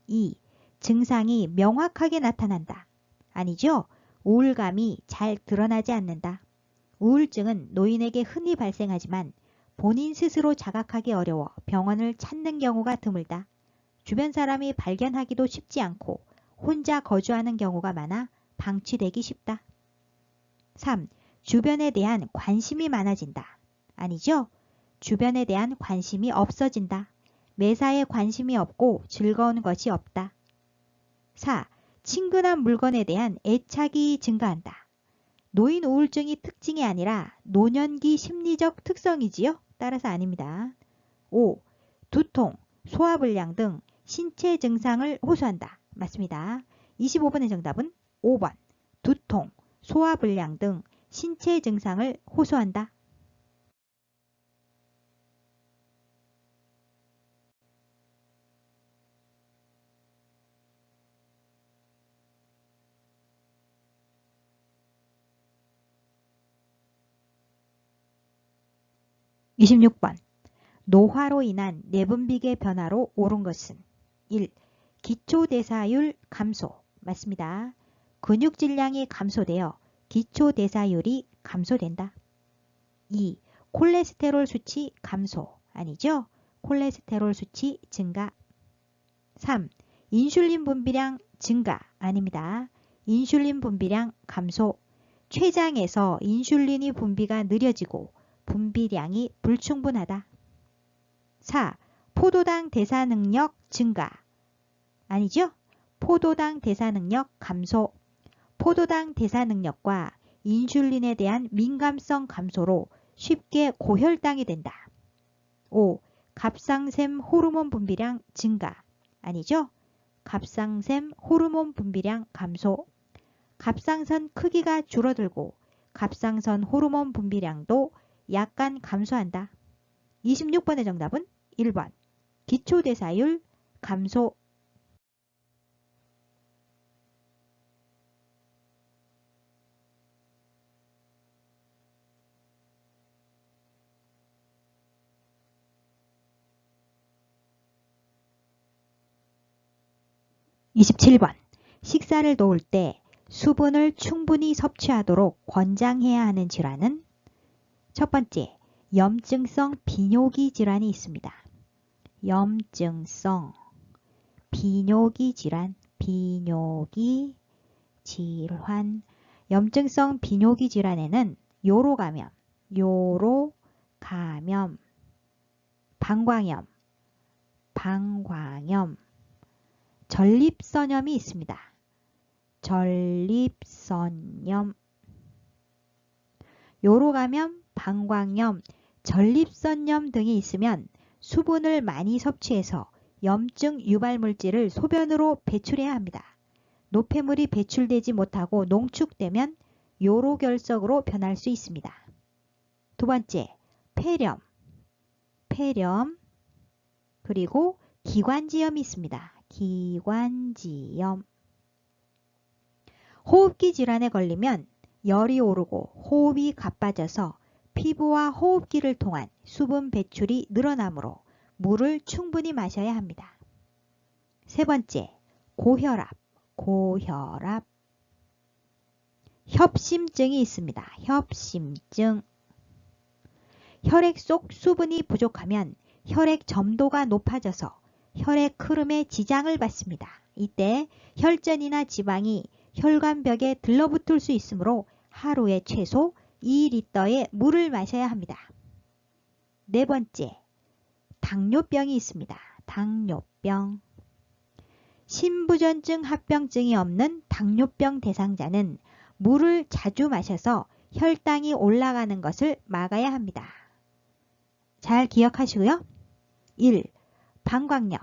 2. 증상이 명확하게 나타난다. 아니죠. 우울감이 잘 드러나지 않는다. 우울증은 노인에게 흔히 발생하지만 본인 스스로 자각하기 어려워 병원을 찾는 경우가 드물다. 주변 사람이 발견하기도 쉽지 않고 혼자 거주하는 경우가 많아 방치되기 쉽다. 3. 주변에 대한 관심이 많아진다. 아니죠. 주변에 대한 관심이 없어진다. 매사에 관심이 없고 즐거운 것이 없다. 4. 친근한 물건에 대한 애착이 증가한다. 노인 우울증이 특징이 아니라 노년기 심리적 특성이지요. 따라서 아닙니다. 5. 두통, 소화불량 등 신체 증상을 호소한다. 맞습니다. 25번의 정답은 5번. 두통, 소화불량 등 신체 증상을 호소한다. (26번) 노화로 인한 내분비계 변화로 오른 것은 1. 기초대사율 감소. 맞습니다. 근육 질량이 감소되어 기초대사율이 감소된다. 2. 콜레스테롤 수치 감소. 아니죠? 콜레스테롤 수치 증가. 3. 인슐린 분비량 증가. 아닙니다. 인슐린 분비량 감소. 췌장에서 인슐린이 분비가 느려지고 분비량이 불충분하다. 4. 포도당 대사 능력 증가. 아니죠? 포도당 대사 능력 감소. 포도당 대사 능력과 인슐린에 대한 민감성 감소로 쉽게 고혈당이 된다. 5. 갑상샘 호르몬 분비량 증가. 아니죠? 갑상샘 호르몬 분비량 감소. 갑상선 크기가 줄어들고 갑상선 호르몬 분비량도 약간 감소한다. 26번의 정답은 1번. 기초대사율 감소. (27번) 식사를 도울 때 수분을 충분히 섭취하도록 권장해야 하는 질환은 첫 번째, 염증성 비뇨기 질환이 있습니다. 염증성 비뇨기 질환, 비뇨기 질환. 염증성 비뇨기 질환에는 요로감염, 방광염, 전립선염이 있습니다. 전립선염, 요로감염, 방광염, 전립선염 등이 있으면 수분을 많이 섭취해서 염증 유발물질을 소변으로 배출해야 합니다. 노폐물이 배출되지 못하고 농축되면 요로결석으로 변할 수 있습니다. 두 번째, 폐렴, 그리고 기관지염이 있습니다. 기관지염. 호흡기 질환에 걸리면 열이 오르고 호흡이 가빠져서 피부와 호흡기를 통한 수분 배출이 늘어나므로 물을 충분히 마셔야 합니다. 세 번째, 고혈압, 협심증이 있습니다. 협심증. 혈액 속 수분이 부족하면 혈액 점도가 높아져서 혈액 흐름에 지장을 받습니다. 이때 혈전이나 지방이 혈관벽에 들러붙을 수 있으므로 하루에 최소 2리터의 물을 마셔야 합니다. 네 번째, 당뇨병이 있습니다. 당뇨병. 신부전증 합병증이 없는 당뇨병 대상자는 물을 자주 마셔서 혈당이 올라가는 것을 막아야 합니다. 잘 기억하시고요. 1. 방광염.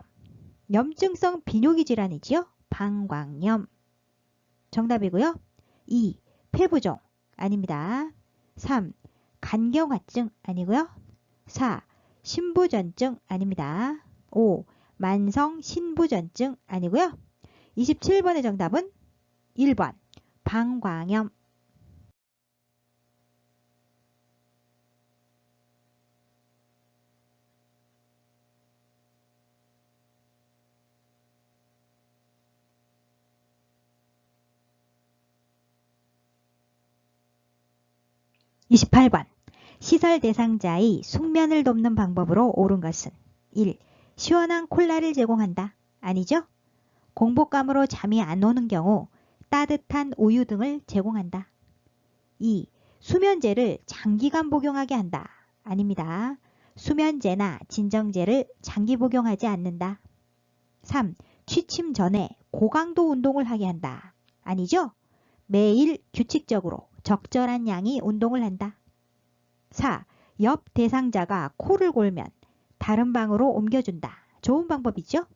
염증성 비뇨기 질환이지요. 방광염. 정답이고요. 2. 폐부종. 아닙니다. 3. 간경화증. 아니고요. 4. 신부전증. 아닙니다. 5. 만성 신부전증. 아니고요. 27번의 정답은 1번. 방광염. 28번. 시설 대상자의 숙면을 돕는 방법으로 옳은 것은 1. 시원한 콜라를 제공한다. 아니죠? 공복감으로 잠이 안 오는 경우 따뜻한 우유 등을 제공한다. 2. 수면제를 장기간 복용하게 한다. 아닙니다. 수면제나 진정제를 장기 복용하지 않는다. 3. 취침 전에 고강도 운동을 하게 한다. 아니죠? 매일 규칙적으로 적절한 양의 운동을 한다. 4. 옆 대상자가 코를 골면 다른 방으로 옮겨준다. 좋은 방법이죠?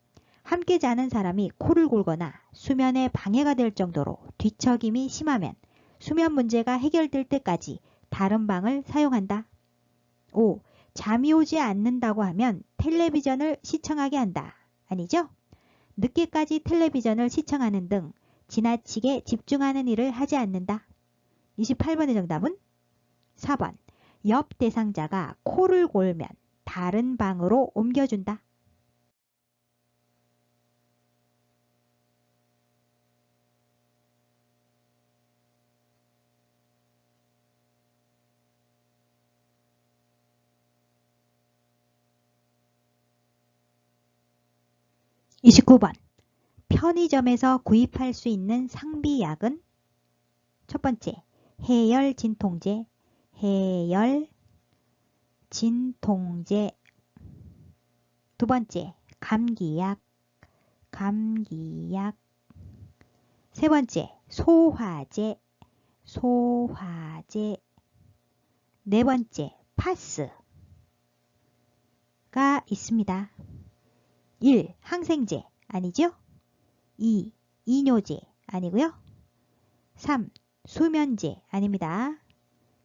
함께 자는 사람이 코를 골거나 수면에 방해가 될 정도로 뒤척임이 심하면 수면 문제가 해결될 때까지 다른 방을 사용한다. 5. 잠이 오지 않는다고 하면 텔레비전을 시청하게 한다. 아니죠? 늦게까지 텔레비전을 시청하는 등 지나치게 집중하는 일을 하지 않는다. 28번의 정답은 4번. 옆 대상자가 코를 골면 다른 방으로 옮겨준다. (29번) 편의점에서 구입할 수 있는 상비약은 첫 번째, 해열 진통제, 두 번째, 감기약, 세 번째, 소화제, 네 번째, 파스가 있습니다. 1. 항생제 아니죠? 2. 이뇨제 아니고요. 3. 수면제 아닙니다.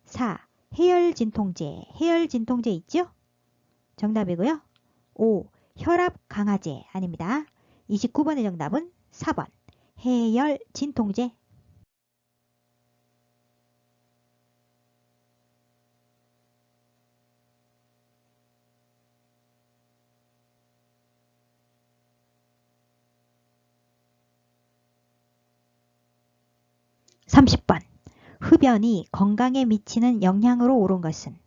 4. 해열 진통제 있죠? 정답이고요. 5. 혈압 강화제 아닙니다. 29번의 정답은 4번. 해열 진통제. (30번) 흡연이 건강에 미치는 영향으로 옳은 것은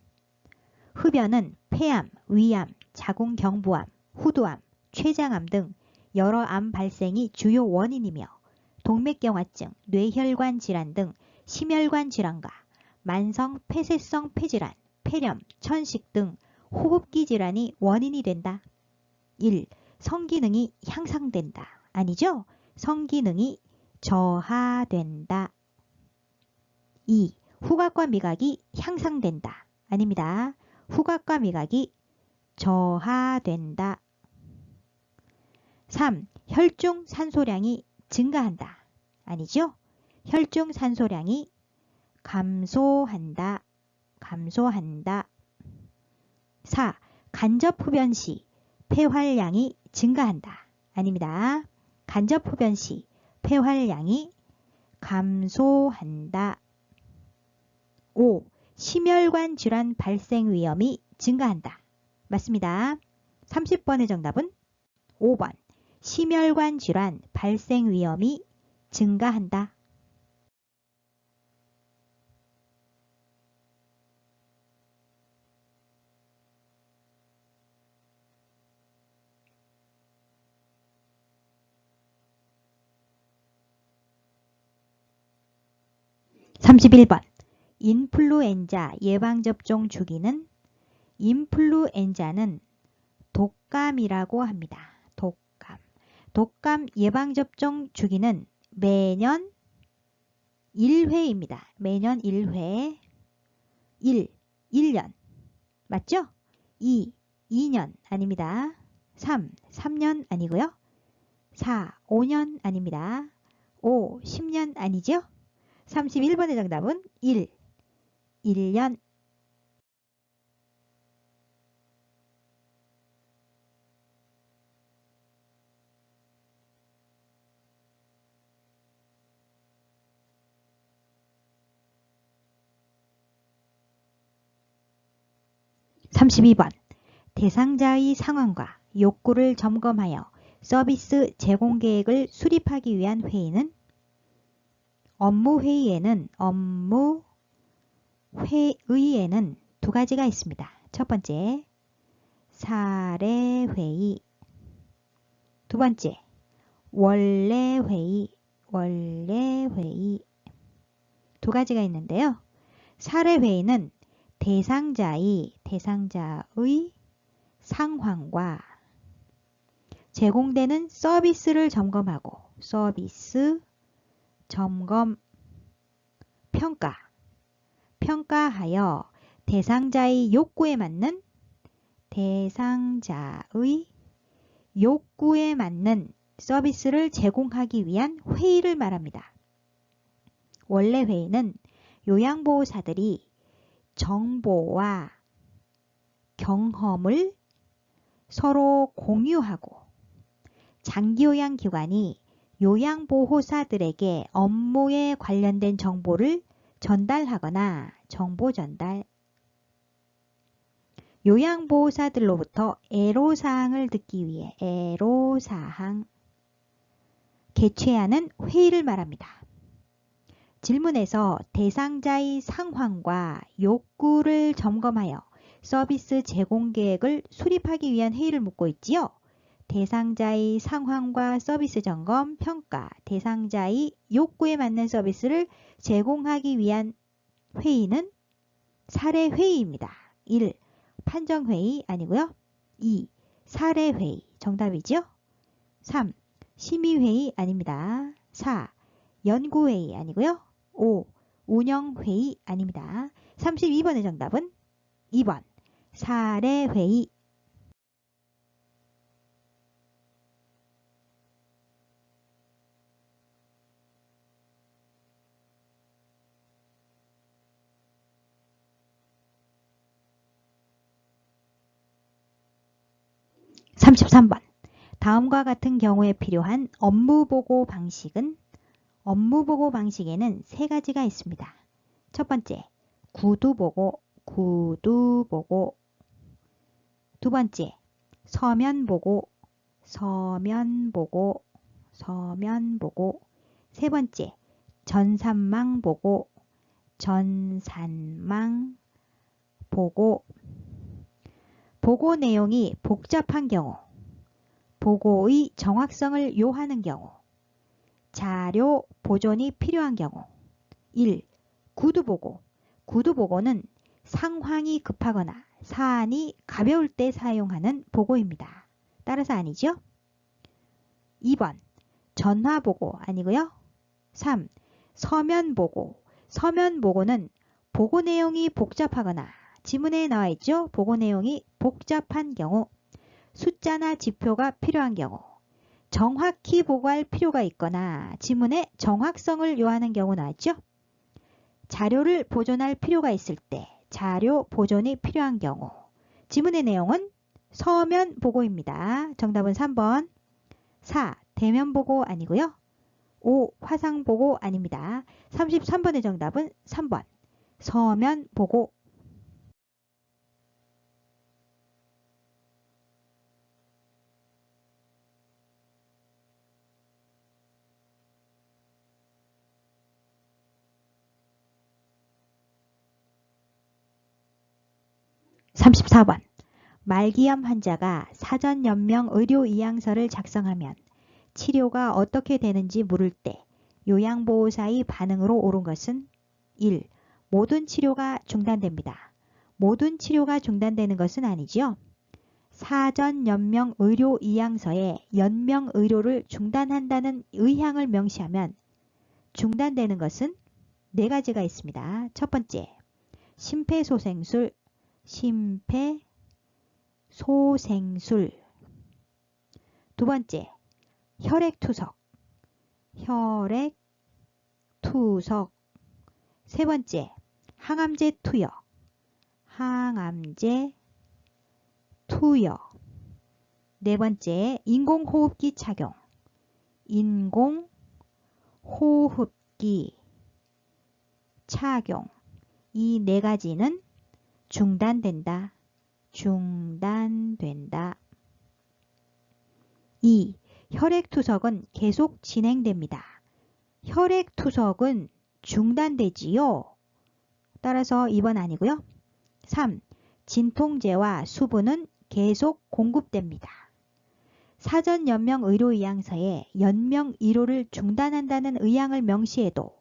흡연은 폐암, 위암, 자궁경부암, 후두암, 췌장암 등 여러 암 발생이 주요 원인이며 동맥경화증, 뇌혈관 질환 등 심혈관 질환과 만성 폐쇄성 폐질환, 폐렴, 천식 등 호흡기 질환이 원인이 된다. 1. 성기능이 향상된다. 아니죠? 성기능이 저하된다. 2. 후각과 미각이 향상된다. 아닙니다. 후각과 미각이 저하된다. 3. 혈중 산소량이 증가한다. 아니죠? 혈중 산소량이 감소한다. 4. 간접 흡연 시 폐활량이 증가한다. 아닙니다. 간접 흡연 시 폐활량이 감소한다. 5. 심혈관 질환 발생 위험이 증가한다. 맞습니다. 30번의 정답은 5번. 심혈관 질환 발생 위험이 증가한다. (31번) 인플루엔자 예방접종 주기는 인플루엔자는 독감이라고 합니다. 독감 예방접종 주기는 매년 1회입니다. 매년 1회. 1년. 맞죠? 2년 아닙니다. 3년 아니고요. 5년 아닙니다. 10년 아니죠? 31번의 정답은 1년. (32번) 대상자의 상황과 욕구를 점검하여 서비스 제공 계획을 수립하기 위한 회의는 업무회의에는 두 가지가 있습니다. 첫 번째, 사례회의. 두 번째, 원래회의. 두 가지가 있는데요. 사례회의는 대상자의 상황과 제공되는 서비스를 점검하고 서비스 점검 평가하여 대상자의 욕구에 맞는 서비스를 제공하기 위한 회의를 말합니다. 원래 회의는 요양보호사들이 정보와 경험을 서로 공유하고 장기요양기관이 요양보호사들에게 업무에 관련된 정보를 전달하거나 정보 전달, 요양보호사들로부터 애로사항을 듣기 위해 애로사항 개최하는 회의를 말합니다. 질문에서 대상자의 상황과 욕구를 점검하여 서비스 제공 계획을 수립하기 위한 회의를 묻고 있지요. 대상자의 상황과 서비스 점검, 평가, 대상자의 욕구에 맞는 서비스를 제공하기 위한 회의는 사례회의입니다. 1. 판정회의 아니고요. 2. 사례회의 정답이죠. 3. 심의회의 아닙니다. 4. 연구회의 아니고요. 5. 운영회의 아닙니다. 32번의 정답은 2번 사례회의. (33번) 다음과 같은 경우에 필요한 업무보고 방식은 업무보고 방식에는 세 가지가 있습니다. 첫 번째, 구두보고. 두 번째, 서면보고. 세 번째, 전산망보고. 보고 내용이 복잡한 경우, 보고의 정확성을 요하는 경우, 자료 보존이 필요한 경우. 1. 구두보고. 구두보고는 상황이 급하거나 사안이 가벼울 때 사용하는 보고입니다. 따라서 아니죠? 2번 전화보고 아니고요. 3. 서면보고. 서면보고는 보고 내용이 복잡하거나 지문에 나와 있죠? 보고 내용이 복잡한 경우, 숫자나 지표가 필요한 경우, 정확히 보고할 필요가 있거나 지문의 정확성을 요하는 경우 나왔죠? 자료를 보존할 필요가 있을 때 자료 보존이 필요한 경우, 지문의 내용은 서면 보고입니다. 정답은 3번. 4. 대면 보고 아니고요. 5. 화상 보고 아닙니다. 33번의 정답은 3번. 서면 보고. 34번. 말기암 환자가 사전 연명 의료 이양서를 작성하면 치료가 어떻게 되는지 물을 때 요양보호사의 반응으로 옳은 것은 1. 모든 치료가 중단됩니다. 모든 치료가 중단되는 것은 아니지요. 사전 연명 의료 이양서에 연명 의료를 중단한다는 의향을 명시하면 중단되는 것은 네 가지가 있습니다. 첫 번째, 심폐소생술, 심폐소생술. 두 번째, 혈액투석, 혈액투석. 세 번째, 항암제 투여, 항암제 투여. 네 번째, 인공호흡기 착용, 인공호흡기 착용. 이 네 가지는 중단된다. 중단된다. 2. 혈액투석은 계속 진행됩니다. 혈액투석은 중단되지요. 따라서 2번 아니고요. 3. 진통제와 수분은 계속 공급됩니다. 사전 연명 의료 이양서에 연명 의료를 중단한다는 의향을 명시해도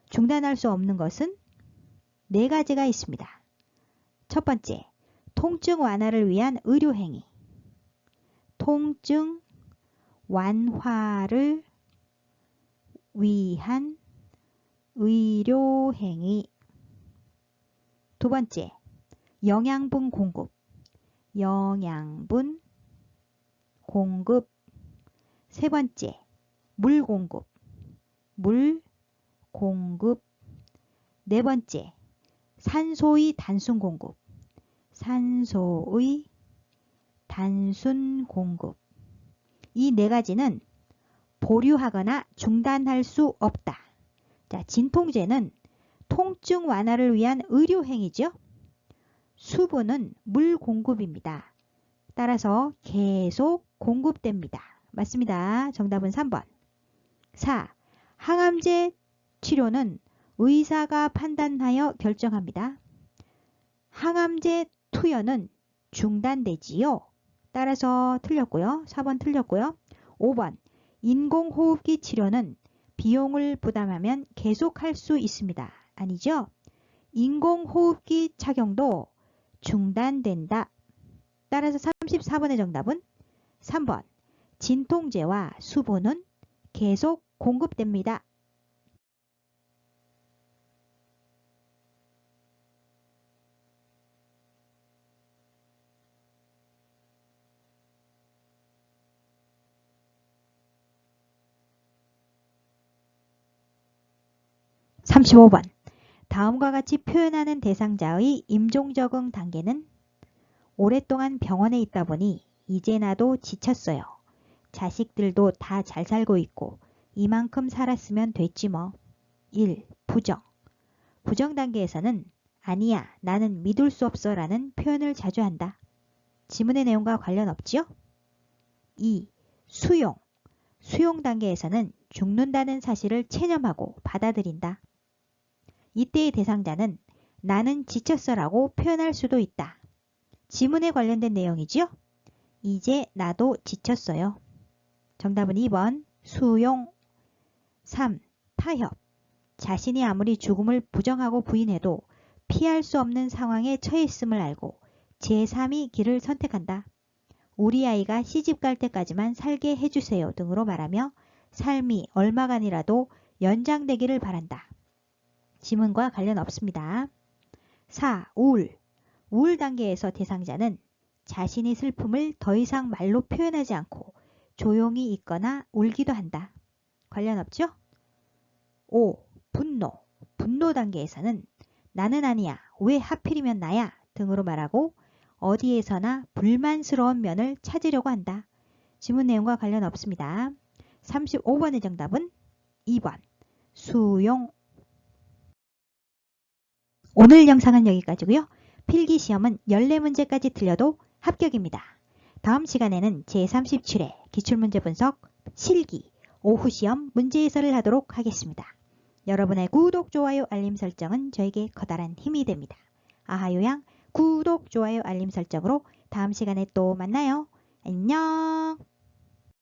중단할 수 없는 것은 네 가지가 있습니다. 첫 번째, 통증 완화를 위한 의료행위. 통증 완화를 위한 의료행위. 두 번째, 영양분 공급. 영양분 공급. 세 번째, 물 공급. 물 공급. 네 번째, 산소의 단순 공급. 산소의 단순 공급. 이 네 가지는 보류하거나 중단할 수 없다. 자, 진통제는 통증 완화를 위한 의료행위죠. 수분은 물 공급입니다. 따라서 계속 공급됩니다. 맞습니다. 정답은 3번. 4. 항암제 치료는 의사가 판단하여 결정합니다. 항암제 투여는 중단되지요. 따라서 틀렸고요. 4번 틀렸고요. 5번. 인공호흡기 치료는 비용을 부담하면 계속할 수 있습니다. 아니죠? 인공호흡기 착용도 중단된다. 따라서 34번의 정답은 3번. 진통제와 수분은 계속 공급됩니다. (35번) 다음과 같이 표현하는 대상자의 임종적응 단계는 오랫동안 병원에 있다 보니 이제 나도 지쳤어요. 자식들도 다 잘 살고 있고 이만큼 살았으면 됐지 뭐. 1. 부정. 부정 단계에서는 아니야, 나는 믿을 수 없어 라는 표현을 자주 한다. 지문의 내용과 관련 없지요? 2. 수용. 수용 단계에서는 죽는다는 사실을 체념하고 받아들인다. 이때의 대상자는 나는 지쳤어 라고 표현할 수도 있다. 지문에 관련된 내용이지요? 이제 나도 지쳤어요. 정답은 2번 수용. 3. 타협. 자신이 아무리 죽음을 부정하고 부인해도 피할 수 없는 상황에 처했음을 알고 제3의 길을 선택한다. 우리 아이가 시집갈 때까지만 살게 해주세요 등으로 말하며 삶이 얼마간이라도 연장되기를 바란다. 지문과 관련 없습니다. 4. 우울. 우울 단계에서 대상자는 자신의 슬픔을 더 이상 말로 표현하지 않고 조용히 있거나 울기도 한다. 관련 없죠? 5. 분노. 분노 단계에서는 나는 아니야, 왜 하필이면 나야 등으로 말하고 어디에서나 불만스러운 면을 찾으려고 한다. 지문 내용과 관련 없습니다. 35번의 정답은 2번 수용. 오늘 영상은 여기까지고요. 필기시험은 14문제까지 틀려도 합격입니다. 다음 시간에는 제37회 기출문제 분석 실기 오후 시험 문제 해설을 하도록 하겠습니다. 여러분의 구독, 좋아요, 알림 설정은 저에게 커다란 힘이 됩니다. 아하요양 구독, 좋아요, 알림 설정으로 다음 시간에 또 만나요. 안녕.